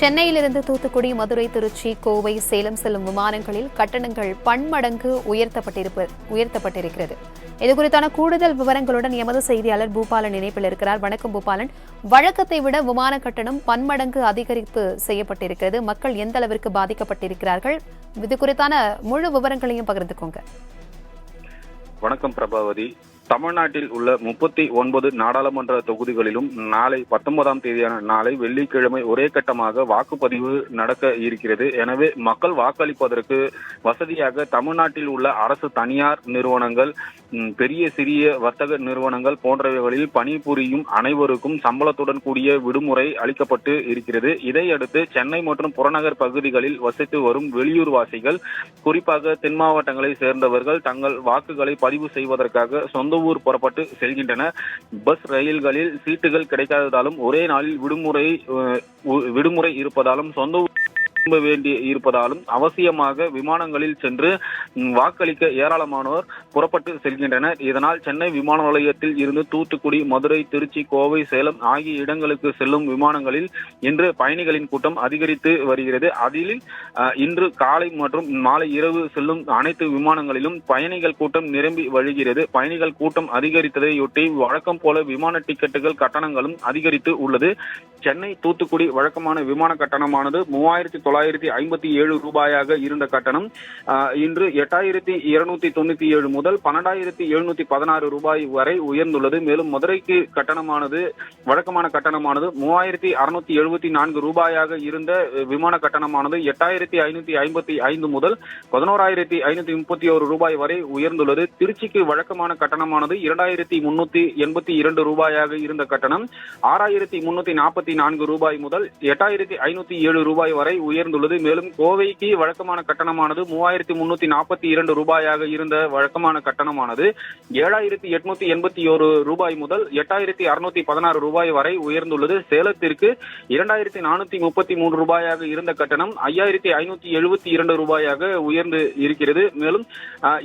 சென்னையிலிருந்து தூத்துக்குடி, மதுரை, திருச்சி, கோவை, சேலம் செல்லும் விமானங்களில் கட்டணங்கள் பன்மடங்கு உயர்த்தப்பட்டிருக்கிறது. இதுகுறித்தான கூடுதல் விவரங்களுடன் எமது செய்தியாளர் பூபாலன் இணைப்பில் இருக்கிறார். வணக்கம் பூபாலன். வழக்கத்தை விட விமான கட்டணம் பன்மடங்கு அதிகரிப்பு செய்யப்பட்டிருக்கிறது. மக்கள் எந்த அளவிற்கு பாதிக்கப்பட்டிருக்கிறார்கள்? இது குறித்தான முழு விவரங்களையும் பகிர்ந்துக்கோங்க. வணக்கம் பிரபாவதி. தமிழ்நாட்டில் உள்ள 39 நாடாளுமன்ற தொகுதிகளிலும் நாளை 19ஆம் தேதியான நாளை வெள்ளிக்கிழமை ஒரே கட்டமாக வாக்குப்பதிவு நடக்க இருக்கிறது. எனவே மக்கள் வாக்களிப்பதற்கு வசதியாக தமிழ்நாட்டில் உள்ள அரசு, தனியார் நிறுவனங்கள், பெரிய சிறிய வர்த்தக நிறுவனங்கள் போன்றவைகளில் பணிபுரியும் அனைவருக்கும் சம்பளத்துடன் கூடிய விடுமுறை அளிக்கப்பட்டு இருக்கிறது. இதையடுத்து சென்னை மற்றும் புறநகர் பகுதிகளில் வசித்து வரும் வெளியூர் வாசிகள், குறிப்பாக தென் மாவட்டங்களை சேர்ந்தவர்கள் தங்கள் வாக்குகளை பதிவு செய்வதற்காக சொந்த ஊர் புறப்பட்டு செல்கின்றனர். பஸ், ரயில்களில் சீட்டுகள் கிடைக்காததாலும் ஒரே நாளில் விடுமுறை இருப்பதாலும் சொந்த வேண்டி இருப்பதாலும் அவசியமாக விமானங்களில் சென்று வாக்களிக்க ஏராளமானோர் புறப்பட்டு செல்கின்றனர். இதனால் சென்னை விமான நிலையத்தில் இருந்து தூத்துக்குடி, மதுரை, திருச்சி, கோவை, சேலம் ஆகிய இடங்களுக்கு செல்லும் விமானங்களில் இன்று பயணிகளின் கூட்டம் அதிகரித்து வருகிறது. அதில் இன்று காலை மற்றும் மாலை இரவு செல்லும் அனைத்து விமானங்களிலும் பயணிகள் கூட்டம் நிரம்பி வழிகிறது. பயணிகள் கூட்டம் அதிகரித்ததையொட்டி வழக்கம் போல விமான டிக்கெட்டுகள் கட்டணங்களும் அதிகரித்து உள்ளது. சென்னை தூத்துக்குடி வழக்கமான விமான கட்டணமானது 3957 ரூபாயாக இருந்த கட்டணம் இன்று 8297 முதல் 12716 ரூபாய் வரை உயர்ந்துள்ளது. மேலும் மதுரைக்கு வழக்கமான கட்டணமானது 3674 ரூபாயாக இருந்த விமான கட்டணமானது 8555 முதல் 11531 ரூபாய் வரை உயர்ந்துள்ளது. திருச்சிக்கு வழக்கமான கட்டணமானது 2382 ரூபாயாக இருந்த கட்டணம் 6344 ரூபாய் முதல் 8507 ரூபாய் வரை உயர்ந்துள்ளது. மேலும் கோவைக்கு வழக்கமான கட்டணமானது 3342 ரூபாயாக இருந்த வழக்கமான கட்டணமானது 7881 ரூபாய் முதல் 8616 ரூபாய் வரை உயர்ந்துள்ளது. சேலத்திற்கு 2433 ரூபாயாக இருந்த கட்டணம் 5572 ரூபாயாக உயர்ந்து இருக்கிறது. மேலும்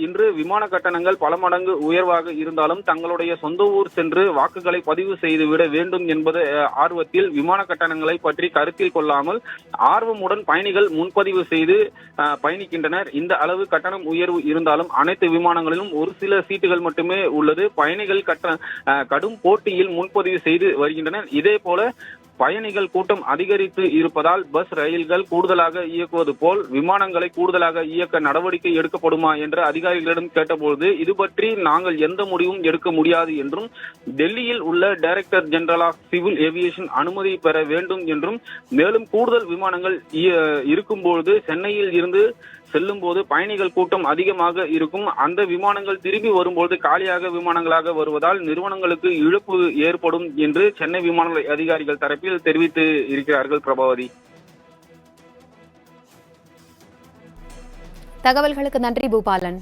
இன்று விமான கட்டணங்கள் பல மடங்கு உயர்வாக இருந்தாலும் தங்களுடைய சொந்த ஊர் சென்று வாக்குகளை பதிவு செய்துவிட வேண்டும் என்பது ஆர்வத்தில் விமான கட்டணங்களை பற்றி கருத்தில் கொள்ளாமல் ஆர்வமுடன் பயணிகள் முன்பதிவு செய்து பயணிக்கின்றனர். இந்த அளவு கட்டணம் உயர்வு இருந்தாலும் அனைத்து விமானங்களிலும் ஒரு சில சீட்டுகள் மட்டுமே உள்ளது. பயணிகள் கடும் போட்டியில் முன்பதிவு செய்து வருகின்றனர். இதே போல பயணிகள் கூட்டம் அதிகரித்து இருப்பதால் பஸ், ரயில்கள் கூடுதலாக இயக்குவது போல் விமானங்களை கூடுதலாக இயக்க நடவடிக்கை எடுக்கப்படுமா என்று அதிகாரிகளிடம் கேட்டபோது இது பற்றி நாங்கள் எந்த முடிவும் எடுக்க முடியாது என்றும், டெல்லியில் உள்ள director general of civil aviation அனுமதி பெற வேண்டும் என்றும், மேலும் கூடுதல் விமானங்கள் இருக்கும்போது சென்னையில் இருந்து செல்லும் போது பயணிகள் கூட்டம் அதிகமாக இருக்கும். அந்த விமானங்கள் திரும்பி வரும்போது காலியாக விமானங்களாக வருவதால் நிறுவனங்களுக்கு இழப்பு ஏற்படும் என்று சென்னை விமான நிலைய அதிகாரிகள் தரப்பில் தெரிவித்து இருக்கிறார்கள். பிரபாவதி, தகவல்களுக்கு நன்றி பூபாலன்.